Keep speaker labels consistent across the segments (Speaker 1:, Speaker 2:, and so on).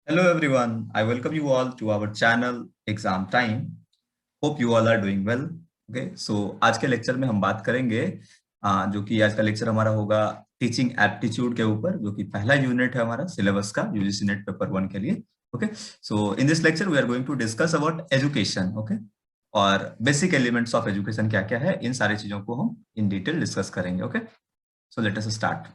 Speaker 1: Hello everyone, I welcome you all to our channel Exam Time. Hope you all are doing well. Okay, so आज के lecture में हम बात करेंगे जो कि आज का लेक्चर हमारा होगा टीचिंग एप्टीट्यूड के ऊपर, जो कि पहला यूनिट है हमारा सिलेबस का यूजीसी नेट पेपर 1 के लिए. Okay, so in this lecture we are going to discuss about education. Okay, और बेसिक एलिमेंट्स ऑफ एजुकेशन क्या क्या है, इन सारी चीजों को हम इन डिटेल डिस्कस करेंगे. Okay, so let us start.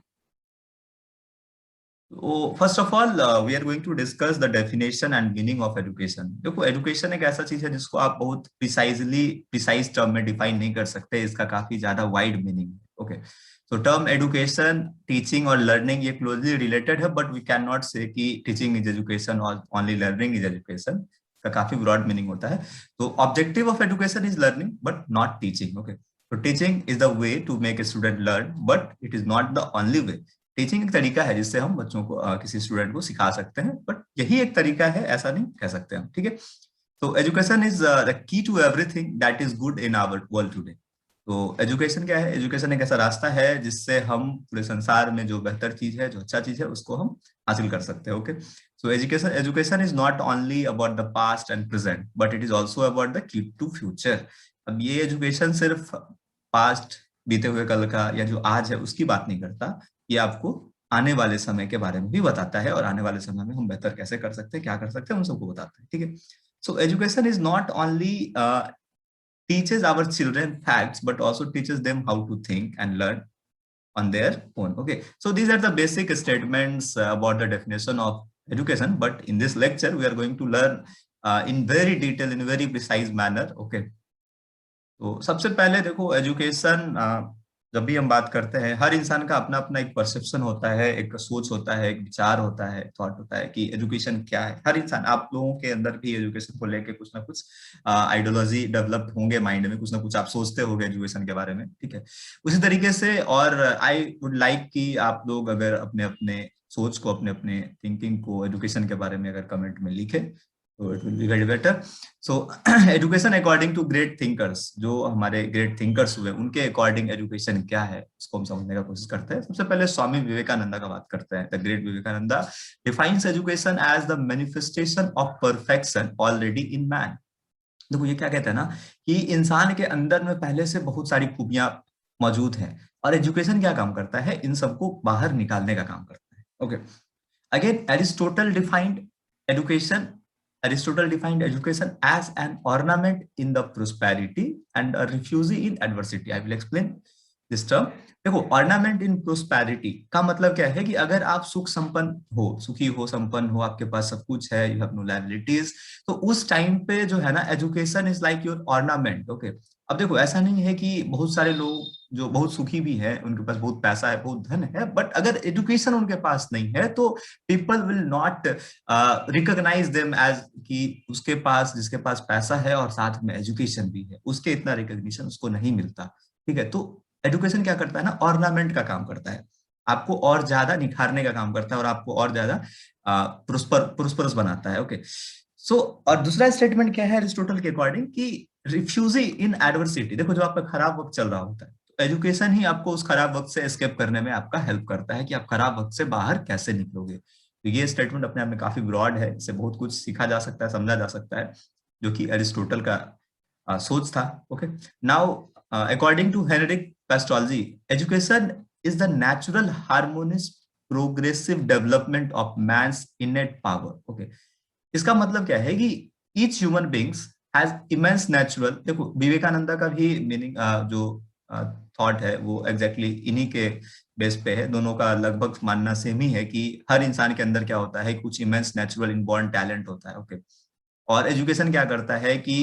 Speaker 1: First of all we are going to discuss the definition and meaning of education. देखो, एजुकेशन एक ऐसा चीज है जिसको आप बहुत प्रिसाइज टर्म में डिफाइन नहीं कर सकते. इसका काफी ज्यादा वाइड मीनिंग है. Okay, so term education, teaching और लर्निंग ये क्लोजली रिलेटेड है, but we can not say कि टीचिंग इज एजुकेशन और ओनली लर्निंग इज एजुकेशन. का काफी ब्रॉड मीनिंग होता है. तो objective of education is learning but not teaching. Okay, तो teaching is the way to make a student learn, but it is not the only way. Teaching एक तरीका है जिससे हम बच्चों को किसी स्टूडेंट को सिखा सकते हैं, बट यही एक तरीका है ऐसा नहीं कह सकते हम. ठीक है, तो education is the key to everything that is good in our world today. तो एजुकेशन क्या है? एजुकेशन एक ऐसा रास्ता है जिससे हम पूरे संसार में जो बेहतर चीज है, जो अच्छा चीज है, उसको हम हासिल कर सकते हैं. Okay, so education is not only about the past and present, but it is also about the key to future. अब ये एजुकेशन सिर्फ पास्ट, बीते हुए कल का या जो आज है उसकी बात नहीं करता. ये आपको आने वाले समय के बारे में भी बताता है, और आने वाले समय में हम बेहतर कैसे कर सकते हैं, क्या कर सकते हैं, उन सबको बताता है. ठीक है, सो education is not only teaches our children facts, but also teaches them how to think and learn on their own. Okay, so these are the basic statements about the definition of education, but in this lecture we are going to learn in very detail, in a very precise manner. Okay, तो सबसे पहले देखो, education जब भी हम बात करते हैं, हर इंसान का अपना अपना एक परसेप्शन होता है, एक सोच होता है, एक विचार होता है, थॉट होता है कि एजुकेशन क्या है. हर इंसान, आप लोगों के अंदर भी एजुकेशन को लेके कुछ ना कुछ आइडियोलॉजी डेवलप होंगे माइंड में, कुछ ना कुछ आप सोचते होंगे एजुकेशन के बारे में. ठीक है, उसी तरीके से, और आई वुड लाइक कि आप लोग अगर अपने अपने सोच को, अपने अपने थिंकिंग को एजुकेशन के बारे में अगर कमेंट में लिखें तो it will be very better. So education according to great thinkers, जो हमारे ग्रेट थिंकर्स हुए, उनके अकॉर्डिंग एजुकेशन क्या है उसको हम समझने का कोशिश करते हैं. सबसे पहले स्वामी विवेकानंदा का बात करते हैं. The great Vivekananda defines education as the manifestation of perfection already in man. देखो, ये क्या कहते हैं ना, कि इंसान के अंदर में पहले से बहुत सारी खूबियां मौजूद हैं, और एजुकेशन क्या काम करता है, इन सबको बाहर निकालने का काम करता है. Okay, again Aristotle defined education as an ornament in the prosperity and a refuge in adversity. I will explain this term. देखो, ornament in prosperity का मतलब क्या है कि अगर आप सुख संपन्न हो, सुखी हो, संपन्न हो, आपके पास सब कुछ है, you have no liabilities, तो उस टाइम पे जो है ना, education is like your ornament. Okay, अब देखो, ऐसा नहीं है कि बहुत सारे लोग जो बहुत सुखी भी है, उनके पास बहुत पैसा है, बहुत धन है, बट अगर एजुकेशन उनके पास नहीं है तो people will not recognise them as कि उसके पास, जिसके पास पैसा है और साथ में एजुकेशन भी है, उसके इतना रिकॉग्निशन उसको नहीं मिलता. ठीक है, तो एजुकेशन क्या करता है ना, ऑर्नामेंट का काम करता है, आपको और ज्यादा निखारने का काम करता है, और आपको और ज्यादा प्रोस्परस बनाता है. ओके, सो और दूसरा स्टेटमेंट क्या है एरिस्टोटल के अकॉर्डिंग, कि रिफ्यूजी इन एडवर्सिटी. देखो, जो आपका खराब वक्त चल रहा होता है, तो एजुकेशन ही आपको उस खराब वक्त से एस्केप करने में आपका हेल्प करता है कि आप खराब वक्त से बाहर कैसे निकलोगे. तो ये स्टेटमेंट अपने आप में काफी ब्रॉड है, इससे बहुत कुछ सीखा जा सकता है, समझा जा सकता है, जो कि एरिस्टोटल का सोच था. Okay, now according to Heinrich Pestalozzi, education is the natural harmonious progressive development of man's innate power. Okay, इसका मतलब क्या है कि each human beings has immense natural. देखो, विवेकानंदा का भी मीनिंग, जो थॉट है, वो एग्जैक्टली इन्हीं के बेस पे है. दोनों का लगभग मानना सेम ही है कि हर इंसान के अंदर क्या होता है, कुछ इमेंस नेचुरल इनबॉर्न टैलेंट होता है. ओके, और एजुकेशन क्या करता है कि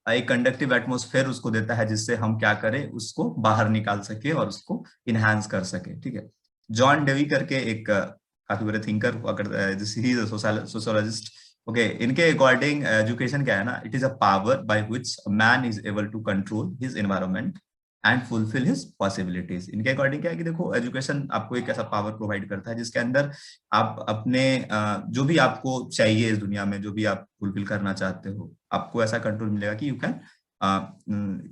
Speaker 1: एक कंडक्टिव एटमोस्फेयर उसको देता है, जिससे हम क्या करें, उसको बाहर निकाल सके और उसको इनहांस कर सके. ठीक है, जॉन डेवी करके एक काफी बड़े थिंकर हुआ करता है, सोशियोलॉजिस्ट. ओके, इनके अकॉर्डिंग एजुकेशन क्या है ना, it is a power by which a man is able to control his environment and fulfil his possibilities. इनके अकॉर्डिंग क्या है कि देखो, एजुकेशन आपको एक ऐसा पावर प्रोवाइड करता है जिसके अंदर आप अपने जो भी आपको चाहिए इस दुनिया में, जो भी आप फुलफिल करना चाहते हो, आपको ऐसा कंट्रोल मिलेगा कि you can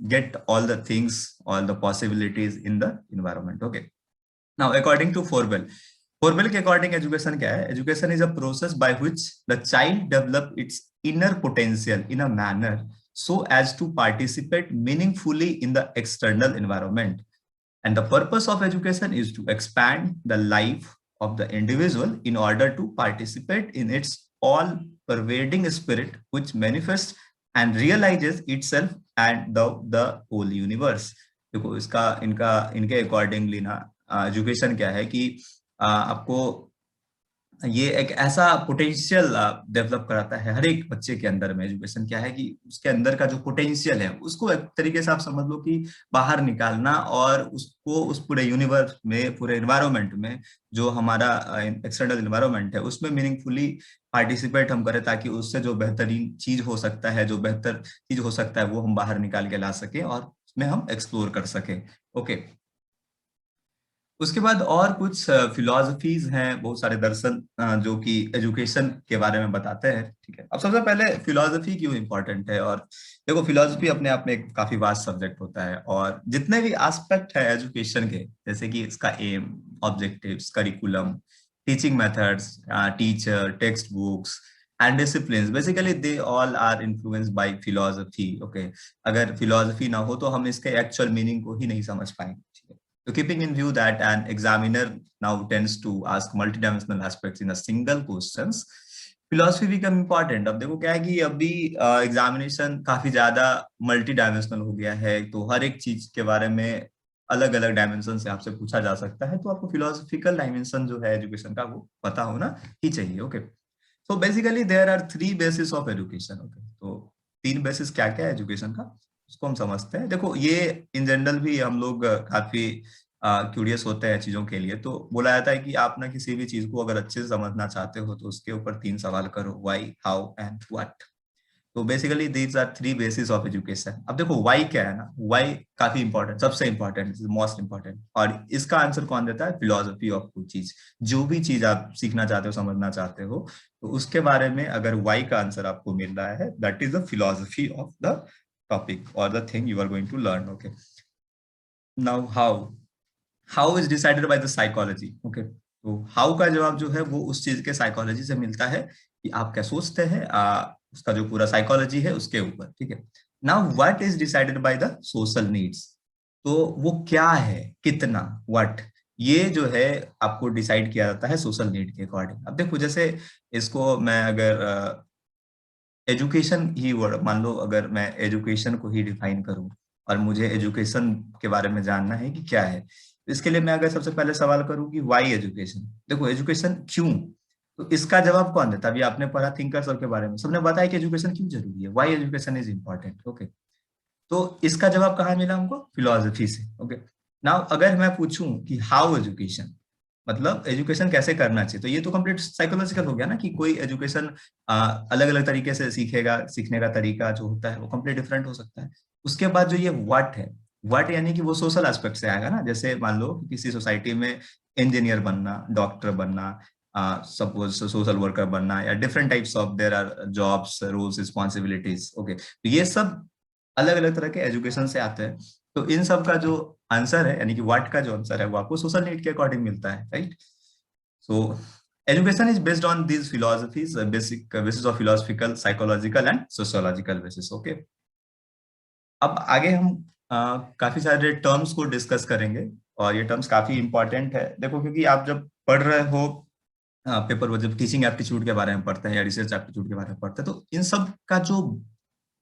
Speaker 1: get all the things, all the possibilities in the environment. Okay, now according to Froebel, Orwell के अकॉर्डिंग एजुकेशन क्या है? Education is a process by which the child develop its inner potential in a manner so as to participate meaningfully in the external environment. And the purpose of education is to expand the life of the individual in order to participate in its all pervading spirit, which manifests and realizes itself and the whole universe. देखो इसका इनका इनके accordingly ना education क्या है कि आपको ये एक ऐसा पोटेंशियल डेवलप कराता है हर एक बच्चे के अंदर में। एजुकेशन क्या है कि उसके अंदर का जो पोटेंशियल है उसको एक तरीके से आप समझ लो कि बाहर निकालना, और उसको उस पूरे यूनिवर्स में, पूरे एनवायरनमेंट में, जो हमारा एक्सटर्नल एनवायरनमेंट है उसमें मीनिंगफुली पार्टिसिपेट हम करें, ताकि उससे जो बेहतरीन चीज हो सकता है, जो बेहतर चीज हो सकता है, वो हम बाहर निकाल के ला सके और उसमें हम एक्सप्लोर कर सके। ओके, उसके बाद और कुछ फिलॉसफीज हैं, बहुत सारे दर्शन जो कि एजुकेशन के बारे में बताते हैं। ठीक है, अब सबसे पहले फिलॉसफी क्यों इंपॉर्टेंट है। और देखो फिलॉसफी अपने आप में एक काफी वास्ट सब्जेक्ट होता है, और जितने भी एस्पेक्ट है एजुकेशन के, जैसे कि इसका aim, objectives, curriculum, teaching methods, teacher, text books and discipline, basically they all are influenced by philosophy. Okay, अगर फिलॉसफी ना हो तो हम इसके एक्चुअल मीनिंग को ही नहीं समझ पाएंगे। So keeping in view that an examiner now tends to ask multidimensional aspects in a single questions, philosophy become important। अब देखो क्या है कि अभी एग्जामिनेशन काफी ज्यादा मल्टी डायमेंशनल हो गया है, तो हर एक चीज के बारे में अलग अलग डायमेंशन से आपसे पूछा जा सकता है, तो आपको फिलोसफिकल डायमेंशन जो है एजुकेशन का वो पता होना ही चाहिए। Okay, so basically there are three basis of education. Okay, तो तीन बेसिस क्या क्या है एजुकेशन का, उसको हम समझते हैं। देखो ये इन जनरल भी हम लोग काफी क्यूरियस होते हैं चीजों के लिए, तो बोला जाता है कि आप ना किसी भी चीज को अगर अच्छे से समझना चाहते हो तो उसके ऊपर तीन सवाल करो, व्हाई, हाउ एंड व्हाट। तो basically these are three basis of education. अब देखो व्हाई क्या है ना, व्हाई काफी इंपॉर्टेंट, सबसे इंपॉर्टेंट, मोस्ट इंपॉर्टेंट, और इसका आंसर कौन देता है? फिलोसफी ऑफ कोई चीज। जो भी चीज आप सीखना चाहते हो, समझना चाहते हो, तो उसके बारे में अगर व्हाई का आंसर आपको मिल रहा है, that is the philosophy of the topic और the thing you are going to learn. Okay, now how is decided by the psychology. Okay, तो हाउ का जवाब जो है वो उस चीज के साइकोलॉजी से मिलता है कि आप क्या सोचते हैं, उसका जो पूरा साइकोलॉजी है उसके ऊपर। ठीक है, now what is decided by the social needs. तो वो क्या है, कितना, व्हाट, ये जो है आपको डिसाइड किया जाता है सोशल नीड के अकॉर्डिंग। अब देखो जैसे इसको मैं अगर एजुकेशन ही वर्ड मान लो, अगर मैं एजुकेशन को ही डिफाइन करूं और मुझे एजुकेशन के बारे में जानना है कि क्या है, तो इसके लिए मैं अगर सबसे पहले सवाल करूं कि व्हाई एजुकेशन, देखो एजुकेशन क्यों, तो इसका जवाब कौन देता है? अभी आपने पढ़ा थिंकर्स और के बारे में, सबने बताया कि एजुकेशन क्यों जरूरी है, why education is important. Okay, तो इसका जवाब कहाँ मिला हमको? फिलोसफी से। ओके, नाउ अगर मैं पूछूं कि हाउ एजुकेशन, मतलब एजुकेशन कैसे करना चाहिए, तो ये तो कंप्लीट साइकोलॉजिकल हो गया ना, कि कोई एजुकेशन अलग अलग तरीके से सीखेगा, सीखने का तरीका जो होता है वो कंप्लीट डिफरेंट हो सकता है। उसके बाद जो ये व्हाट है, व्हाट यानी कि वो सोशल एस्पेक्ट से आएगा ना। जैसे मान लो किसी सोसाइटी में इंजीनियर बनना, डॉक्टर बनना, सपोज सोशल वर्कर बनना, या different types of there are jobs, roles, responsibilities. Okay, तो ये सब अलग अलग तरह के एजुकेशन से आते हैं। तो इन सब का जो आंसर है, यानी कि व्हाट का जो आंसर है, वो आपको सोशल नीड के अकॉर्डिंग मिलता है, right. So education is based on these philosophies, basic basis of philosophical, psychological and sociological basis. Okay, अब आगे हम काफी सारे टर्म्स को डिस्कस करेंगे, और ये टर्म्स काफी इंपॉर्टेंट है। देखो क्योंकि आप जब पढ़ रहे हो पेपर, वो जब टीचिंग एप्टीट्यूड के बारे में पढ़ते हैं या रिसर्च एप्टीट्यूड के बारे में पढ़ते हैं, तो इन सब का जो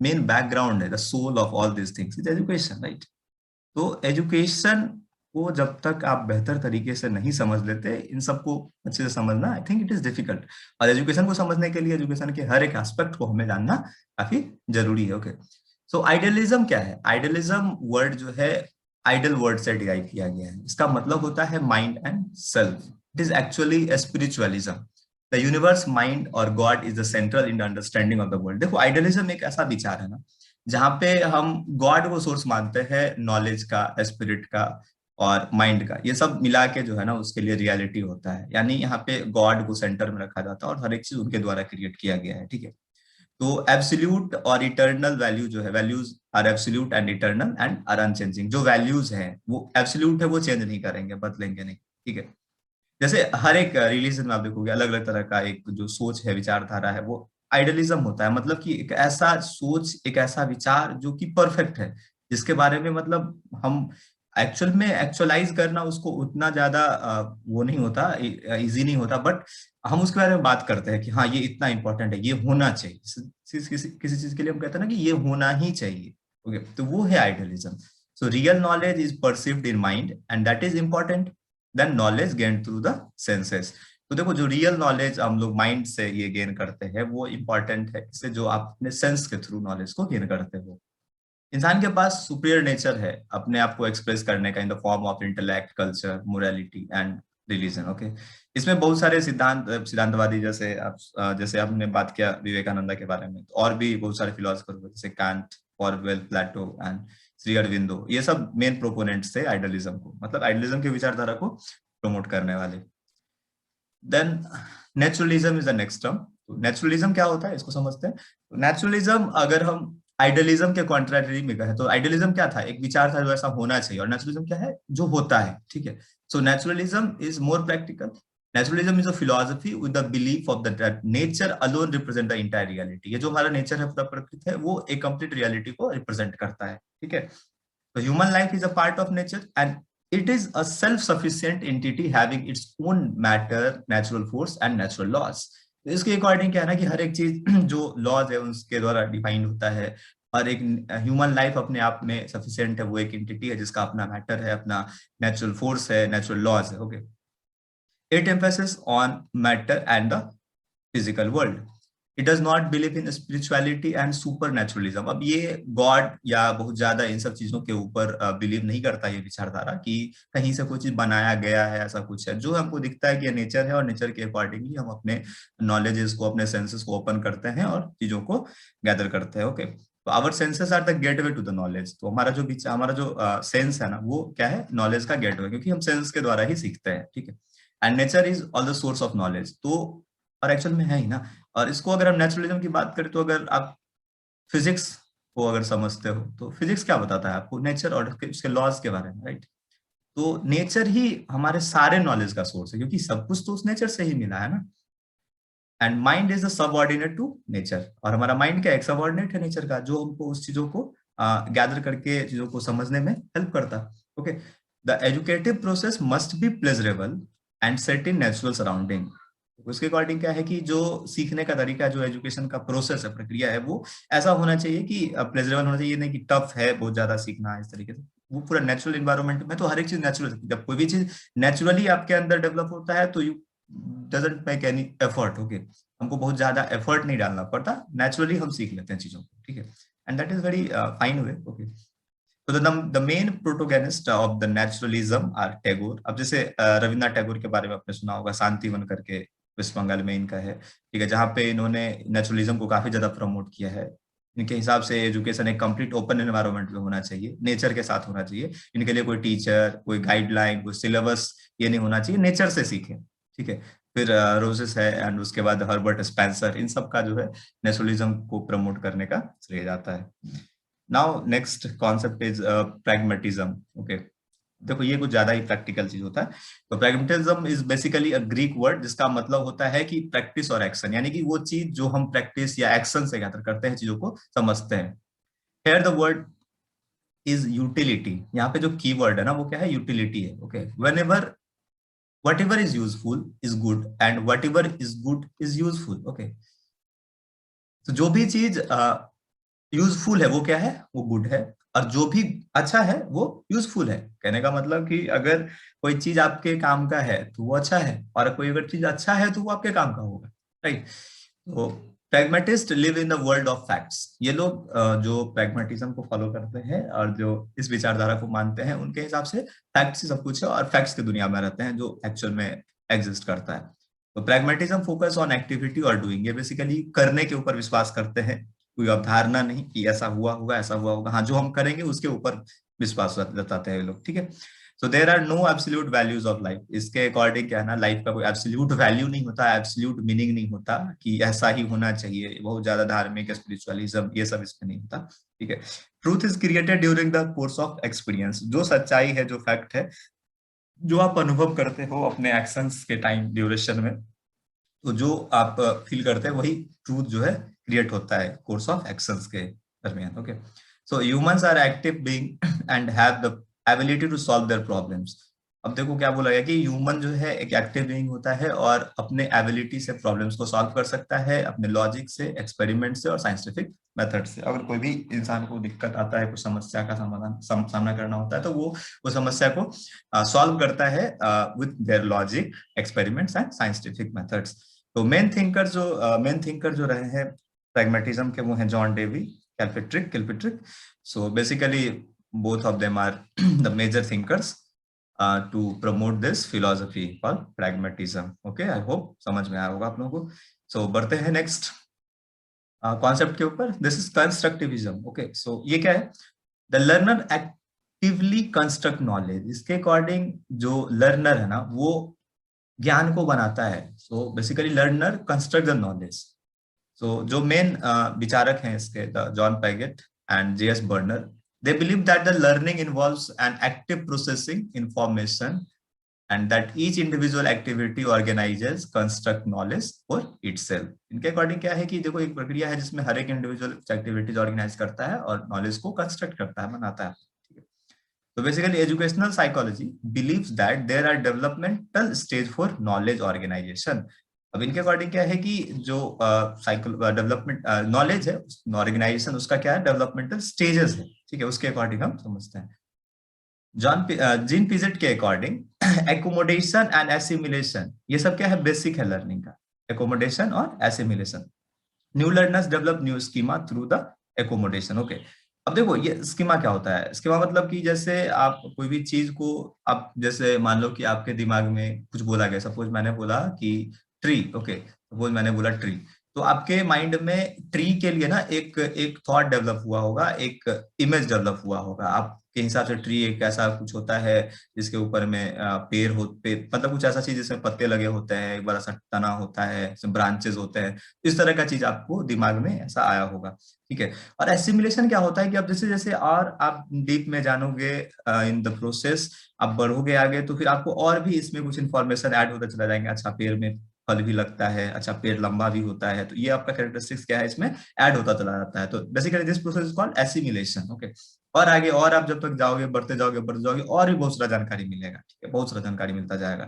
Speaker 1: मेन बैकग्राउंड है, the soul of all this things is education, right. तो एजुकेशन को जब तक आप बेहतर तरीके से नहीं समझ लेते, इन सबको अच्छे से समझना, I think it is difficult. और एजुकेशन को समझने के लिए एजुकेशन के हर एक एस्पेक्ट को हमें जानना काफी जरूरी है। ओके, सो आइडियलिज्म क्या है? आइडियलिज्म वर्ड जो है आइडल वर्ड से डिराइव किया गया है। इसका मतलब होता है mind and self. It is actually a spiritualism. The universe, mind और God is the central in the understanding of the world. देखो आइडियलिज्म एक ऐसा विचार है ना, जहां पे हम गॉड को सोर्स मानते हैं, नॉलेज का, स्पिरिट का और माइंड का, ये सब मिला के जो है ना उसके लिए रियलिटी होता है। यानी यहाँ पे गॉड को सेंटर में रखा जाता है और हर एक चीज उनके द्वारा क्रिएट किया गया है। ठीक है, तो एब्सोल्यूट और इटर्नल वैल्यू जो है, values are absolute and eternal and are unchanging. जो वैल्यूज हैं वो एब्सोल्यूट है, वो चेंज नहीं करेंगे, बदलेंगे नहीं। ठीक है, जैसे हर एक रिलीजन में आप देखोगे अलग अलग तरह का एक जो सोच है, विचारधारा है, वो आइडियलिज्म होता है। मतलब कि एक ऐसा सोच, एक ऐसा विचार जो कि परफेक्ट है, जिसके बारे में मतलब हम एक्चुअल में एक्चुअलाइज करना उसको उतना ज्यादा वो नहीं होता, इजी नहीं होता, बट हम उसके बारे में बात करते हैं कि हाँ ये इतना इंपॉर्टेंट है, ये होना चाहिए। किसी चीज के लिए हम कहते हैं ना कि ये होना ही चाहिए। ओके, तो वो है idealism. So real knowledge is perceived in mind and that is important then knowledge gain through the senses. तो देखो, जो रियल नॉलेज हम लोग माइंड से ये गेन करते हैं वो इंपॉर्टेंट है, इससे जो आप अपने सेंस के थ्रू नॉलेज को गेन करते हो। इंसान के पास सुपीरियर नेचर है अपने आप को एक्सप्रेस करने का in the form of intellect, culture, morality and religion. Okay, इसमें बहुत सारे सिद्धांतवादी, जैसे आपने बात किया विवेकानंदा के बारे में, तो और भी बहुत सारे फिलोसफर जैसे Kant, Orwell, Plato and Shri Aurobindo, ये सब मेन प्रोपोनेंट्स थे आइडियलिज्म को, मतलब आइडियलिज्म की विचारधारा को प्रमोट करने वाले। Then naturalism is the next term. तो नेचुरलिज्म क्या होता है इसको समझते हैं। नेचुरलिज्म अगर हम आइडियलिज्म के कॉन्ट्रैरी में कहें तो आइडियलिज्म क्या था, एक विचार था जो ऐसा होना चाहिए, और नेचुरलिज्म क्या है, जो होता है। ठीक है, so naturalism is more practical. Naturalism is a philosophy with the belief of that nature alone represent the entire reality. ये जो हमारा नेचर है, पूरा प्रकृति है, वो एक कंप्लीट रियलिटी को रिप्रेजेंट करता है। ठीक है, तो human life is a part of nature and it is a self-sufficient entity having its own matter, natural force and natural laws. तो इसके अकॉर्डिंग क्या है ना कि हर एक चीज जो लॉज है उसके द्वारा डिफाइंड होता है, और एक ह्यूमन लाइफ अपने आप में सफिशिएंट है, वो एक एंटिटी है जिसका अपना मैटर है, अपना नेचुरल फोर्स है, नेचुरल लॉज है। Okay, it emphasis on matter and the physical world. It does not believe in spirituality and super naturalism. अब ये गॉड या बहुत ज्यादा इन सब चीजों के ऊपर बिलीव नहीं करता ये विचारधारा कि कहीं से कोई चीज बनाया गया है, ऐसा कुछ है। जो हमको दिखता है कि ये नेचर है, और नेचर के अकॉर्डिंगली हम अपने नॉलेजेस को, अपने सेंसेस को ओपन करते हैं और चीजों को गैदर करते हैं। ओके, तो our senses are the gateway to the knowledge. तो हमारा जो सेंस है ना, वो क्या है, नॉलेज का गेटवे, क्योंकि हम सेंस के द्वारा ही सीखते हैं। ठीक है, and nature is all the source of knowledge. तो और एक्चुअल में है ही ना। और इसको अगर हम नेचुरलिज्म की बात करें तो अगर आप फिजिक्स को अगर समझते हो तो फिजिक्स क्या बताता है आपको, नेचर और उसके लॉज के बारे में, राइट। तो नेचर ही हमारे सारे नॉलेज का सोर्स है, क्योंकि सब कुछ तो उस नेचर से ही मिला है ना। And mind is the subordinate to nature. और हमारा माइंड क्या, एक सबऑर्डिनेट है नेचर का, जो हमको उस चीजों को गैदर करके चीजों को समझने में हेल्प करता है। Okay, the educative process must be pleasurable and set in natural surrounding. उसके अकॉर्डिंग क्या है कि जो सीखने का तरीका, जो एजुकेशन का प्रोसेस है, प्रक्रिया है, वो ऐसा होना चाहिए कि प्लेजरेबल होना चाहिए, नहीं कि टफ है बहुत ज्यादा सीखना इस तरीके से। वो पूरा नेचुरल इन्वायरमेंट में तो हर एक चीज नेचुरल, जब कोई भी चीज नेचुरली आपके अंदर डेवलप होता है तो you doesn't make any effort. Okay, हमको बहुत ज्यादा एफर्ट नहीं डालना पड़ता, नेचुरली हम सीख लेते हैं चीजों को। ठीक है, and that is very fine way. Okay, तो the main protagonist of the naturalism are Tagore. अब जैसे रविन्द्रनाथ टैगोर के बारे में आपने सुना होगा, शांतिवन करके वेस्ट बंगाल में इनका है। ठीक है, जहाँ पे इन्होंने नेचुरलिज्म को काफी ज्यादा प्रमोट किया है। इनके हिसाब से एजुकेशन एक कंप्लीट ओपन एनवायरनमेंट में होना चाहिए, नेचर के साथ होना चाहिए। इनके लिए कोई टीचर, कोई गाइडलाइन, कोई सिलेबस ये नहीं होना चाहिए, नेचर से सीखे। ठीक है, फिर रोजेस है एंड उसके बाद हर्बर्ट स्पेंसर, इन सब का जो है नेचुरलिज्म को प्रमोट करने का श्रेय जाता है। Now next concept is pragmatism. Okay, देखो ये कुछ ज्यादा ही प्रैक्टिकल चीज होता है। तो pragmatism is basically a Greek word जिसका मतलब होता है कि प्रैक्टिस और एक्शन, यानी कि वो चीज जो हम प्रैक्टिस या एक्शन से गैदर करते हैं, चीजों को समझते हैं। Here the word is utility. यहाँ पे जो की वर्ड है ना, वो क्या है, यूटिलिटी है। Okay, when ever what ever is useful is good and what ever is good is useful. Okay, तो जो भी चीज यूजफुल है वो क्या है, वो गुड है, और जो भी अच्छा है वो यूजफुल है। कहने का मतलब कि अगर कोई चीज आपके काम का है तो वो अच्छा है, और कोई अगर चीज अच्छा है तो वो आपके काम का होगा, राइट। तो pragmatist live in the world of facts. ये लोग जो प्रैग्मेटिज्म को फॉलो करते हैं और जो इस विचारधारा को मानते हैं, उनके हिसाब से फैक्ट्स ही सब कुछ है, और फैक्ट्स की दुनिया में रहते हैं जो एक्चुअल में एग्जिस्ट करता है। तो प्रैग्मेटिज्म फोकस ऑन एक्टिविटी और डूइंग। ये बेसिकली करने के ऊपर विश्वास करते हैं, कोई अवधारणा नहीं कि ऐसा हुआ होगा, ऐसा हुआ होगा। हाँ, जो हम करेंगे उसके ऊपर विश्वास जताते हैं लोग। ठीक है, so there are no absolute values of life. इसके अकॉर्डिंग क्या है ना, लाइफ का कोई एब्सोल्यूट वैल्यू नहीं होता, एब्सोल्यूट मीनिंग नहीं होता कि ऐसा ही होना चाहिए। बहुत ज्यादा धार्मिक स्पिरिचुअलिज्म ये सब इसमें नहीं होता। ठीक है, truth is created during the course of experience. जो सच्चाई है, जो फैक्ट है, जो आप अनुभव करते हो अपने एक्शंस के टाइम ड्यूरेशन में, तो जो आप फील करते हैं वही ट्रूथ जो है क्रिएट होता है कोर्स ऑफ एक्शंस के दरमियान। Okay, so humans are active being and have the ability to solve their problems. अब देखो क्या बोला गया कि ह्यूमन जो है एक एक्टिव बीइंग होता है और अपने एबिलिटी से प्रॉब्लम्स को सॉल्व कर सकता है, अपने लॉजिक से, एक्सपेरिमेंट से और साइंटिफिक मेथड से। अगर कोई भी इंसान को दिक्कत आता है, कुछ समस्या का समाधान सामना करना होता है, तो वो समस्या को सॉल्व करता है with their logic, experiments and scientific methods. तो मेन थिंकर जो रहे हैं प्रैग्मेटिज्म के, वो हैं John Dewey, Kilpatrick. So basically both of them are the major thinkers to promote this philosophy called pragmatism. Okay, I hope समझ में आया होगा आप लोगों को। सो बढ़ते हैं नेक्स्ट कॉन्सेप्ट के ऊपर। This is constructivism. Okay, so ये क्या है? The learner actively construct knowledge. इसके अकॉर्डिंग जो लर्नर है ना, वो ज्ञान को बनाता है। So basically learner construct the knowledge. So जो मेन विचारक हैं इसके, John Piaget and J S Bruner, they believe that the learning involves an active processing information and that each individual activity organizes construct knowledge for itself। इनके according क्या है कि देखो एक प्रक्रिया है जिसमें हर एक इंडिविजुअल एक्टिविटीज ऑर्गेनाइज करता है और नॉलेज को कंस्ट्रक्ट करता है, बनाता है। So basically educational psychology believes that there are developmental stage for knowledge organization। अब इनके अकॉर्डिंग क्या है कि जो डेवलपमेंट नॉलेज है, ऑर्गेनाइजेशन उसका क्या है, डेवलपमेंटल स्टेजेस है। ठीक है, उसके अकॉर्डिंग हम समझते हैं। जीन पिजेट के अकॉर्डिंग एकोमोडेशन एंड एसिमिलेशन, ये सब क्या है, बेसिक है लर्निंग का, एकोमोडेशन और assimilation. New learners develop new schema through the accommodation. Okay, अब देखो ये स्कीमा क्या होता है। स्कीमा मतलब कि जैसे आप कोई भी चीज को, आप जैसे मान लो कि आपके दिमाग में कुछ बोला गया, सपोज मैंने बोला कि ट्री। ओके, सपोज मैंने बोला ट्री, तो आपके माइंड में ट्री के लिए ना एक एक थॉट डेवलप हुआ होगा, एक इमेज डेवलप हुआ होगा। आपके हिसाब से ट्री एक ऐसा कुछ होता है जिसके ऊपर में मतलब कुछ ऐसा चीज जिसमें पत्ते लगे होते हैं, एक बड़ा सा तना होता है, ब्रांचेस होते हैं, इस तरह का चीज आपको दिमाग में ऐसा आया होगा। ठीक है, और एसिमिलेशन क्या होता है कि अब जैसे जैसे और आप डीप में जानोगे इन द प्रोसेस, आप बढ़ोगे आगे, तो फिर आपको और भी इसमें कुछ इन्फॉर्मेशन ऐड होता चला जाएंगे। अच्छा, पेड़ में फल भी लगता है, अच्छा पेड़ लंबा भी होता है, तो ये आपका कैरेक्टरिस्टिक्स क्या है, इसमें ऐड होता चला जाता है। तो basically this process is called assimilation. Okay, और आगे और आप जब तक जाओगे, बढ़ते जाओगे और भी बहुत सारा जानकारी मिलेगा। ठीक है, बहुत सारा जानकारी मिलता जाएगा।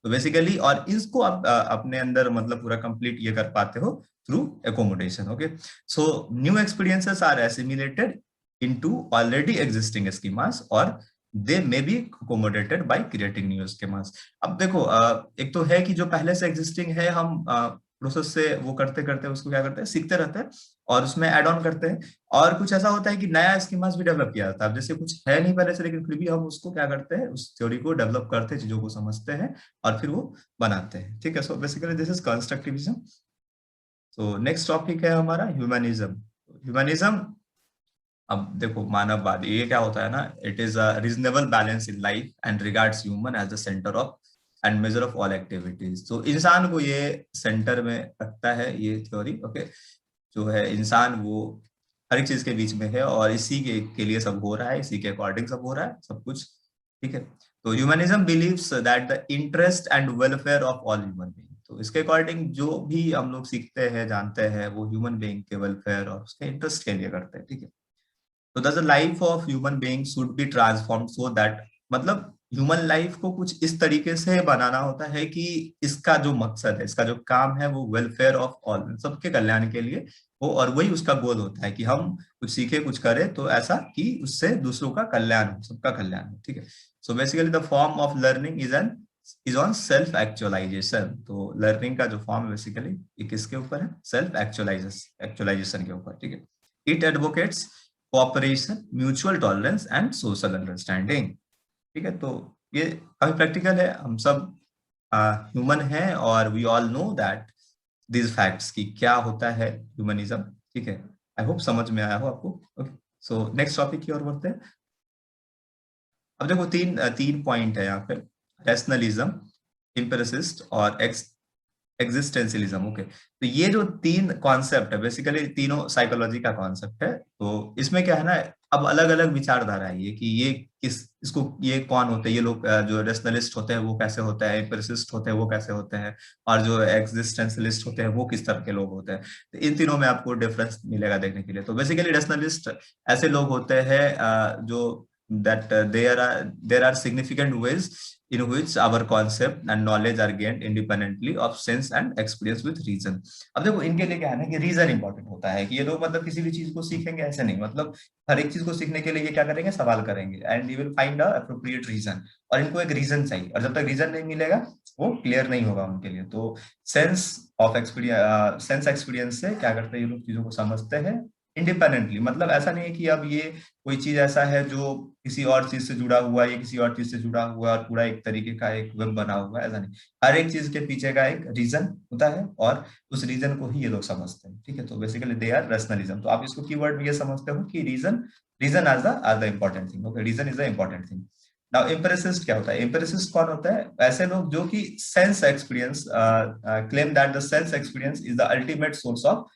Speaker 1: तो बेसिकली और इसको आप अपने अंदर मतलब पूरा कंप्लीट ये कर पाते हो through accommodation. Okay, so new experiences are assimilated into already existing schemas और they may be accommodated by creating new schemas. अब देखो एक तो है कि जो पहले से एग्जिस्टिंग है, हम प्रोसेस से वो करते करते उसको क्या करते हैं, सीखते रहते हैं और उसमें ऐड ऑन करते हैं। और कुछ ऐसा होता है कि नया स्कीमास भी डेवलप किया जाता है। जैसे कुछ है नहीं पहले से, लेकिन फिर भी हम उसको क्या करते हैं, उस थ्योरी को डेवलप करते हैं, चीजों को समझते हैं और फिर वो बनाते हैं। ठीक है, so basically this is constructivism. तो नेक्स्ट टॉपिक है हमारा ह्यूमनिज्म। ह्यूमनिज्म, अब देखो मानववाद ये क्या होता है ना, it is a reasonable balance in life and regards human as the centre of and measure of all activities. तो इंसान को ये सेंटर में रखता है ये थ्योरी। ओके, जो है इंसान वो हर एक चीज के बीच में है और इसी के लिए सब हो रहा है, इसी के अकॉर्डिंग सब हो रहा है सब कुछ। ठीक है, तो humanism believes that the interest and welfare of all human being. तो इसके अकॉर्डिंग जो भी हम लोग सीखते हैं, जानते हैं, वो ह्यूमन बीइंग के वेलफेयर और उसके इंटरेस्ट के लिए करते हैं। ठीक है, तो the life of human being should be transform so that, मतलब ह्यूमन लाइफ को कुछ इस तरीके से बनाना होता है कि इसका जो मकसद है, इसका जो काम है, वो वेलफेयर ऑफ ऑल, सबके कल्याण के लिए हो। और वही उसका गोल होता है कि हम कुछ सीखे, कुछ करें तो ऐसा कि उससे दूसरों का कल्याण हो, सबका कल्याण हो। ठीक है, so basically the form of learning is on self actualisation. तो लर्निंग का जो फॉर्म है बेसिकली ये किसके ऊपर है, सेल्फ एक्चुअलाइजेशन के ऊपर। ठीक है, it advocates cooperation, mutual tolerance and social understanding. ठीक है, तो ये काफी प्रैक्टिकल है। हम सब ह्यूमन हैं और we all know that this facts की क्या होता है ह्यूमनिज्म। ठीक है, आई होप समझ में आया हो आपको। ओके, सो नेक्स्ट टॉपिक की ओर बढ़ते हैं। अब देखो तीन पॉइंट है यहाँ पे, रैशनलिज्म, एम्पिरिसिस्ट और एग्जिस्टेंशियलिज्म। ओके, तो ये जो तीन कॉन्सेप्ट है बेसिकली तीनों साइकोलॉजी का कॉन्सेप्ट है। तो इसमें क्या है ना, अब अलग अलग विचारधारा है ये कि ये किस इसको ये कौन होते हैं, ये लोग जो रेशनलिस्ट होते हैं वो कैसे होते हैं, एम्पिरिसिस्ट होते हैं वो कैसे होते हैं, और जो एग्जिस्टेंशलिस्ट होते हैं वो किस तरह के लोग होते हैं। तो इन तीनों में आपको डिफरेंस मिलेगा देखने के लिए। तो बेसिकली रेशनलिस्ट ऐसे लोग होते हैं जो that there are significant ways in which our concept and knowledge are gained independently of sense and experience with reason। अब देखो इनके लिए क्या है ना कि रीजन इंपॉर्टेंट होता है, कि ये लोग मतलब किसी भी चीज को सीखेंगे ऐसे नहीं, मतलब हर एक चीज को सीखने के लिए ये क्या करेंगे, सवाल करेंगे, and you will find a appropriate reason. और इनको एक रीजन चाहिए, और जब तक रीजन नहीं मिलेगा वो क्लियर नहीं होगा उनके लिए। तो सेंस एक्सपीरियंस से क्या करते हैं, ये लोग चीजों को समझते हैं इंडिपेंडेंटली। मतलब ऐसा नहीं है कि अब ये कोई चीज ऐसा है जो किसी और चीज से जुड़ा हुआ है, या किसी और चीज से जुड़ा हुआ है और पूरा एक तरीके का एक वेब बना हुआ है, ऐसा नहीं। हर एक चीज के पीछे का एक रीजन होता है, और उस रीजन को ही ये लोग समझते हैं। ठीक है, तो बेसिकली दे आर रैशनलिज्म। तो आप इसको कीवर्ड में ये समझते हो कि reason, reason are the important thing. Okay, reason is the important thing. Now empiricist क्या होता है? एम्पिरिसिस्ट कौन होता है? ऐसे लोग जो कि sense experience claim that the sense experience is the ultimate source of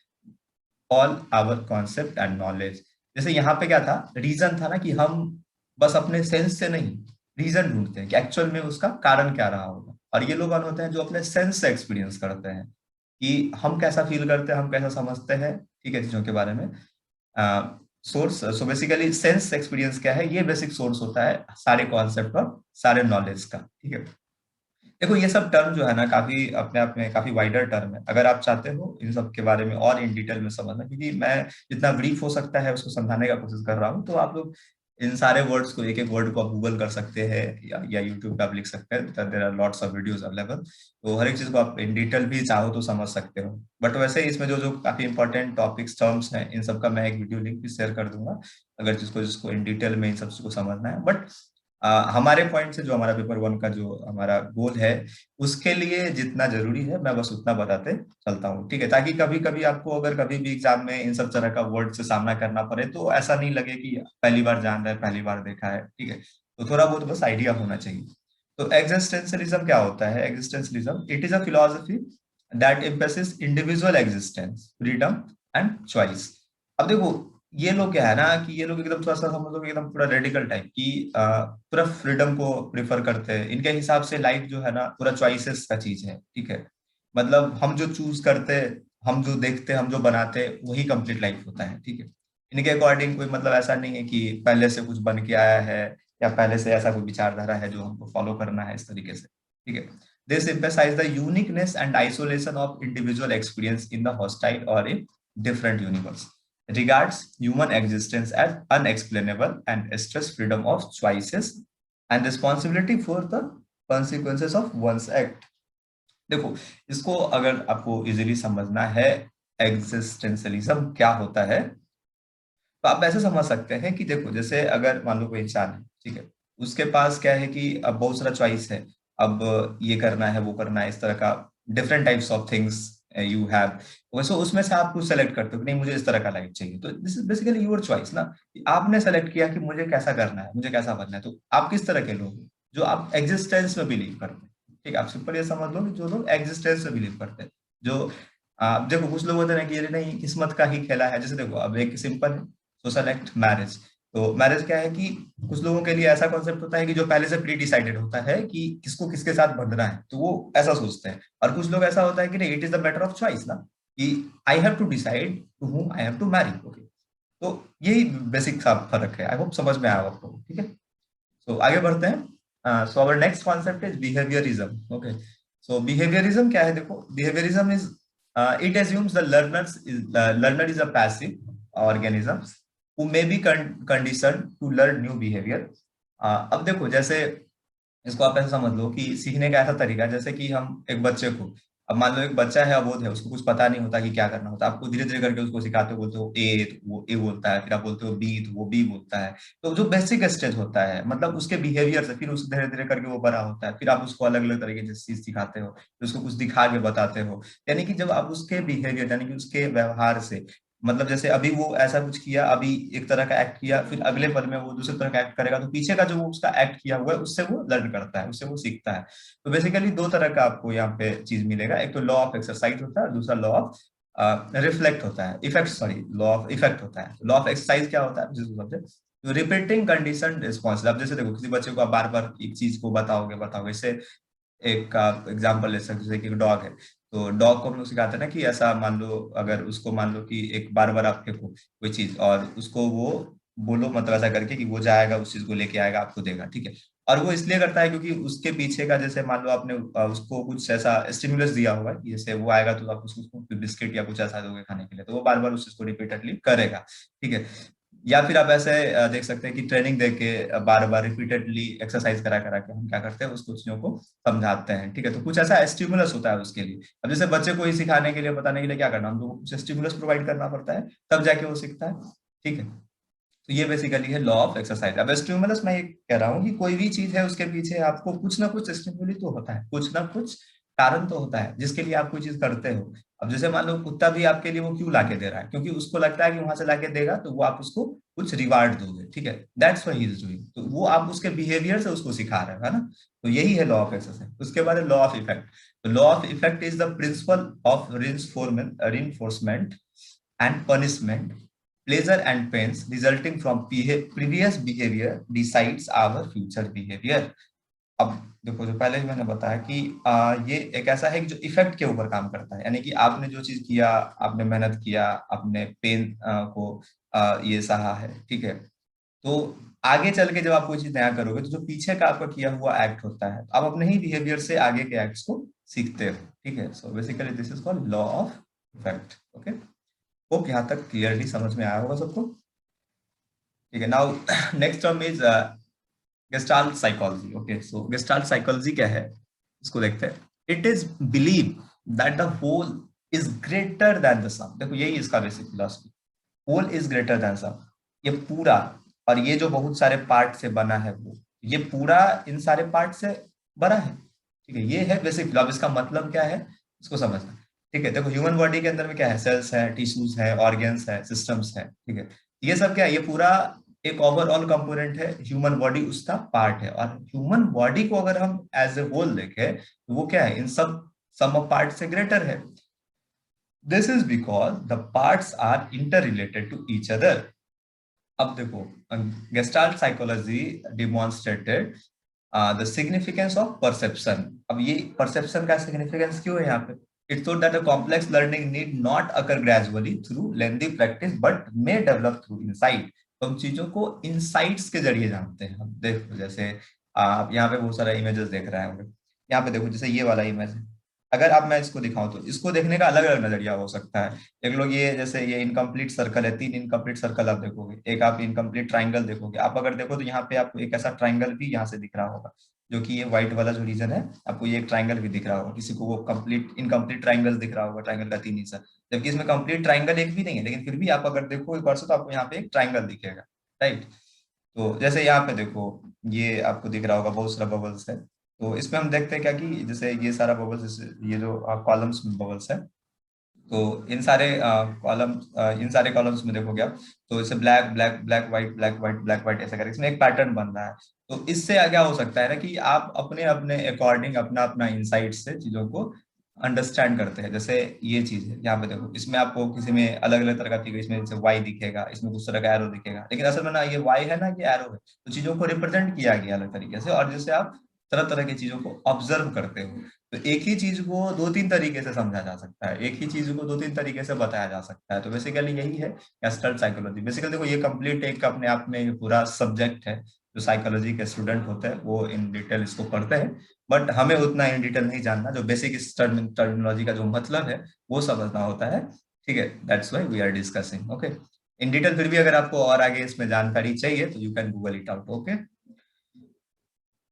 Speaker 1: all our concept and knowledge. जैसे यहाँ पे क्या था, रीजन था ना कि हम बस अपने सेंस से नहीं, रीजन ढूंढते हैं कि एक्चुअल में उसका कारण क्या रहा होगा। और ये लोग होते हैं जो अपने सेंस से एक्सपीरियंस करते हैं कि हम कैसा फील करते हैं, हम कैसा समझते हैं, ठीक है, चीजों के बारे में। Source, so basically sense experience क्या है, ये बेसिक सोर्स होता है सारे कॉन्सेप्ट और सारे नॉलेज का। ठीक है, देखो ये सब टर्म जो है ना काफी अपने आप में काफी वाइडर टर्म है। अगर आप चाहते हो इन सब के बारे में और इन डिटेल में समझना, क्योंकि मैं जितना ब्रीफ हो सकता है उसको समझाने का कोशिश कर रहा हूँ, तो आप लोग इन सारे वर्ड्स को, एक एक वर्ड को आप गूगल कर सकते हैं, या यूट्यूब पे आप लिख सकते हैं। There are lots of videos available. तो हर एक चीज को आप इन डिटेल भी चाहो तो समझ सकते हो। बट वैसे इसमें जो जो काफी इंपॉर्टेंट टॉपिक्स टर्म्स हैं, इन सब का मैं एक वीडियो लिंक भी शेयर कर दूंगा, अगर जिसको जिसको इन डिटेल में इन सब को समझना है। बट हमारे पॉइंट से जो हमारा पेपर वन का जो हमारा गोल है, उसके लिए जितना जरूरी है मैं बस उतना बताते चलता हूँ। ठीक है, ताकि कभी कभी आपको अगर कभी भी एग्जाम में इन सब तरह का वर्ड से सामना करना पड़े तो ऐसा नहीं लगे कि पहली बार जान रहा है, पहली बार देखा है। ठीक है, तो थोड़ा बहुत बस आइडिया होना चाहिए। तो एग्जिस्टेंशियलिज्म क्या होता है? Existentialism, it is a philosophy that emphasis individual existence, freedom and choice. अब देखो ये लोग क्या है ना कि ये लोग एकदम थोड़ा सा समझ लो कि एकदम पूरा रेडिकल टाइप की पूरा फ्रीडम को प्रेफर करते हैं। इनके हिसाब से लाइफ जो है ना पूरा चॉइसेस का चीज है। ठीक है, मतलब हम जो चूज करते हैं, हम जो देखते हैं, हम जो बनाते हैं, वही कंप्लीट लाइफ होता है। ठीक है, इनके अकॉर्डिंग कोई मतलब ऐसा नहीं है कि पहले से कुछ बन के आया है, या पहले से ऐसा कोई विचारधारा है जो हमको फॉलो करना है इस तरीके से। ठीक है, this emphasize the uniqueness and isolation of individual experience in the hostile or in different universe, regards human existence as unexplainable and stress freedom of choices and responsibility for the consequences of one's act। देखो इसको अगर आपको easily समझना है, existentialism क्या होता है, तो आप ऐसे समझ सकते हैं कि देखो जैसे अगर मान लो कोई इंसान है, ठीक है, उसके पास क्या है कि अब बहुत सारा चॉइस है। अब ये करना है, वो करना है, इस तरह का different types of things you have. वैसे उसमें से आप कुछ सेलेक्ट करते हो कि नहीं मुझे इस तरह का लाइफ चाहिए, तो this is basically your choice ना। आपने सेलेक्ट किया कि मुझे कैसा करना है, मुझे कैसा बनना है। तो आप किस तरह के लोग हो? जो आप एग्जिस्टेंस में बिलीव करते हैं। ठीक है, आप सिंपल ये समझ लो कि जो लोग एग्जिस्टेंस में बिलीव करते हैं, जो देखो कुछ लोग होते हैं कि ये नहीं किस्मत का ही खेला है। जैसे देखो अब एक सिंपल सोशल एक्ट मैरिज। तो मैरिज क्या है कि कुछ लोगों के लिए ऐसा कॉन्सेप्ट होता है कि जो पहले से प्री डिसाइडेड होता है कि किसको किसके साथ बंधना है, तो वो ऐसा सोचते हैं। और कुछ लोग ऐसा होता है कि नहीं, it is the matter of choice ना, कि I have to decide to whom I have to marry. Okay, तो यही बेसिक सा फर्क है। आई होप समझ में आया आपको। ठीक है, सो आगे बढ़ते हैं। So our next concept is behaviourism. Okay, so behaviourism क्या है? देखो behaviourism is it assumes the learner is a passive organism who may be conditioned to learn new behavior। अब देखो जैसे इसको आप ऐसा समझ लो कि सीखने का ऐसा तरीका है जैसे कि हम एक बच्चे को, अब मान लो एक बच्चा है अबोध है, उसको कुछ पता नहीं होता कि क्या करना होता, आपको धीरे धीरे करके उसको सिखाते हो, बोलते हो ए तो वो ए बोलता है, फिर आप बोलते हो बी तो वो बी बोलता है। तो जो बेसिक स्टेज होता है मतलब उसके बिहेवियर से, फिर उसको धीरे धीरे करके वो बड़ा होता है, फिर आप उसको अलग अलग तरीके से चीज सिखाते हो, फिर उसको कुछ दिखा के बताते हो। यानी कि जब आप उसके बिहेवियर यानी कि उसके व्यवहार से, मतलब जैसे अभी वो ऐसा कुछ किया, अभी एक तरह का एक्ट किया, फिर अगले पल में वो दूसरे तरह का एक्ट करेगा, तो पीछे का जो वो उसका एक्ट किया हुआ है उससे वो लर्न करता है, उससे वो सीखता है। तो बेसिकली दो तरह का आपको यहाँ पे चीज मिलेगा, एक तो लॉ ऑफ एक्सरसाइज होता है, दूसरा लॉ ऑफ रिफ्लेक्ट होता है, effect, sorry, law of effect होता है। लॉ ऑफ एक्सरसाइज क्या होता है, जिसको समझे, तो रिपीटिंग कंडीशन रिस्पॉन्स। अब जैसे देखो, किसी बच्चे को आप बार बार एक चीज को बताओगे बताओगे, इससे एक आप एग्जांपल ले सकते हो, जैसे कि एक डॉग है, तो डॉग को हम लोग सिखाते हैं ना कि ऐसा मान लो, अगर उसको मान लो कि एक बार बार आप फेंको कोई चीज और उसको वो बोलो मतलब ऐसा करके कि वो जाएगा उस चीज को लेके आएगा आपको देगा, ठीक है। और वो इसलिए करता है क्योंकि उसके पीछे का, जैसे मान लो आपने उसको कुछ ऐसा स्टिमुलस दिया होगा कि जैसे वो आएगा तो आप उसको बिस्किट या कुछ ऐसा दोगे खाने के लिए, तो वो बार बार उस चीज को रिपीटेडली करेगा, ठीक है। या फिर आप ऐसे देख सकते हैं कि ट्रेनिंग देके बार बार रिपीटेडली एक्सरसाइज करा करा के हम क्या करते हैं, उसको चीजों को समझाते हैं, ठीक है। तो कुछ ऐसा स्टिमुलस होता है उसके लिए। अब जैसे बच्चे को ही सिखाने के लिए, बताने के लिए क्या करना, हमको कुछ स्टिमुलस प्रोवाइड करना पड़ता है, तब जाके वो सीखता है, ठीक है। तो ये बेसिकली है लॉ ऑफ एक्सरसाइज। अब स्टिमुलस, मैं ये कह रहा हूँ कि कोई भी चीज है उसके पीछे आपको कुछ ना कुछ स्टिमुली तो होता है, कुछ ना कुछ कारण तो होता है जिसके लिए आप कोई चीज करते हो। अब जैसे मान लो कुत्ता भी आपके लिए वो क्यों लाके दे रहा है, क्योंकि उसको लगता है कि वहां से लाके देगा तो वो आप उसको कुछ रिवार्ड दोगे, ठीक है, that's why he is doing. तो वो आप उसके बिहेवियर से उसको सिखा रहे हो, है ना। तो यही है लॉ ऑफ एक्सरसाइज। उसके बाद लॉ ऑफ इफेक्ट। तो law of effect is the principle of reinforcement and punishment, pleasure and pains resulting from previous behavior decides our future behavior। अब देखो, जो पहले ही मैंने बताया कि ये एक ऐसा है कि जो इफेक्ट के ऊपर काम करता है, यानी कि आपने जो चीज किया, आपने मेहनत किया, आपने पेन को ये सहा है, ठीक है। तो आगे चल के जब आप कोई चीज नया करोगे, तो जो पीछे का आपका किया हुआ एक्ट होता है, आप अपने ही बिहेवियर से आगे के एक्ट्स को सीखते हो, ठीक है। So basically this is called law of effect. Okay, hope यहाँ तक क्लियरली समझ में आया होगा सबको, ठीक है। Now next term is gestalt psychology. Okay, so gestalt psychology क्या है, इसको देखते हैं। It is believe that the whole is greater than the sum. देखो, यही इसका basic philosophy, whole is greater than sum. ये पूरा, और ये जो बहुत सारे पार्ट से बना है, वो ये पूरा इन सारे पार्ट से बना है, ठीक है। ये है बेसिक फिलॉसफी। इसका मतलब क्या है, इसको समझना, ठीक है। देखो, ह्यूमन बॉडी के अंदर में क्या है, सेल्स है, टिश्यूज है, ऑर्गन्स है, सिस्टम्स है, ठीक है। ये सब क्या है, ये पूरा एक ओवरऑल कंपोनेंट है। ह्यूमन बॉडी उसका पार्ट है, और ह्यूमन बॉडी को अगर हम एज ए होल देखें, तो वो क्या है, इन सब सम ऑफ पार्ट से ग्रेटर है। This is because the parts are inter related to each other. अब देखो, Gestalt psychology demonstrated the significance of perception. अब ये परसेप्शन का सिग्निफिकेंस क्यों है यहाँ पे, it showed that a complex learning need not occur gradually through lengthy practice but may develop through insight. तो हम चीजों को इनसाइट्स के जरिए जानते हैं। हम देखो, जैसे आप यहाँ पे बहुत सारा इमेजेस देख रहे होंगे, यहाँ पे देखो, जैसे ये वाला इमेज है, अगर आप मैं इसको दिखाऊं तो इसको देखने का अलग अलग नजरिया हो सकता है। एक लोग ये, जैसे ये इनकम्प्लीट सर्कल है, 3 इनकम्प्लीट सर्कल आप देखोगे, एक आप इनकम्प्लीट ट्राइंगल देखोगे। आप अगर देखो तो यहाँ पे आपको एक ऐसा ट्राइंगल भी यहाँ से दिख रहा होगा, जो कि ये व्हाइट वाला जो रीजन है, आपको ये एक ट्राइंगल भी दिख रहा होगा। किसी को वो कंप्लीट इनकम्प्लीट ट्राइंगल दिख रहा होगा, ट्राइंगल का 3 हिस्सा, जबकि इसमें कंप्लीट ट्राइंगल एक भी नहीं है, लेकिन फिर भी आप अगर देखो एक बार से, तो आपको यहाँ पे एक ट्राइंगल दिखेगा, राइट। तो जैसे यहाँ पे देखो, ये आपको दिख रहा होगा बहुत सारा बबल्स है। तो इसमें हम देखते हैं क्या कि जैसे ये सारा बबल्स, ये जो कॉलम्स में बबल्स है, तो इन सारे कॉलम्स में देखोगे आप, तो इसे black black black white black white black white ऐसा करके इसमें एक पैटर्न बन रहा है। तो इससे क्या हो सकता है ना कि आप अपने अपने अकॉर्डिंग अपना अपना इंसाइट से चीजों को अंडरस्टैंड करते हैं। जैसे ये चीज है, यहाँ पे देखो, इसमें आपको किसी में अलग अलग तरह का दिखेगा, इसमें जैसे वाई दिखेगा, इसमें कुछ तरह का एरो दिखेगा, लेकिन असल में ना ये वाई है ना, ये एरो है। तो चीजों को रिप्रेजेंट किया गया अलग तरीके से, और जैसे आप तरह तरह की चीजों को ऑब्जर्व करते हो, तो एक ही चीज को 2-3 तरीके से समझा जा सकता है, एक ही चीज को 2-3 तरीके से बताया जा सकता है। तो बेसिकली यही है गेस्टाल्ट साइकोलॉजी। बेसिकली देखो, ये कंप्लीट एक अपने आप में ये पूरा सब्जेक्ट है। जो साइकोलॉजी के स्टूडेंट होते हैं वो इन डिटेल इसको पढ़ते हैं, बट हमें उतना इन डिटेल नहीं जानना। जो बेसिक इस टर्मिनोलॉजी का जो मतलब है वो समझना होता है, ठीक है। That's why we are discussing, okay, in detail. फिर भी अगर आपको और आगे इसमें जानकारी चाहिए तो you can Google it out, okay.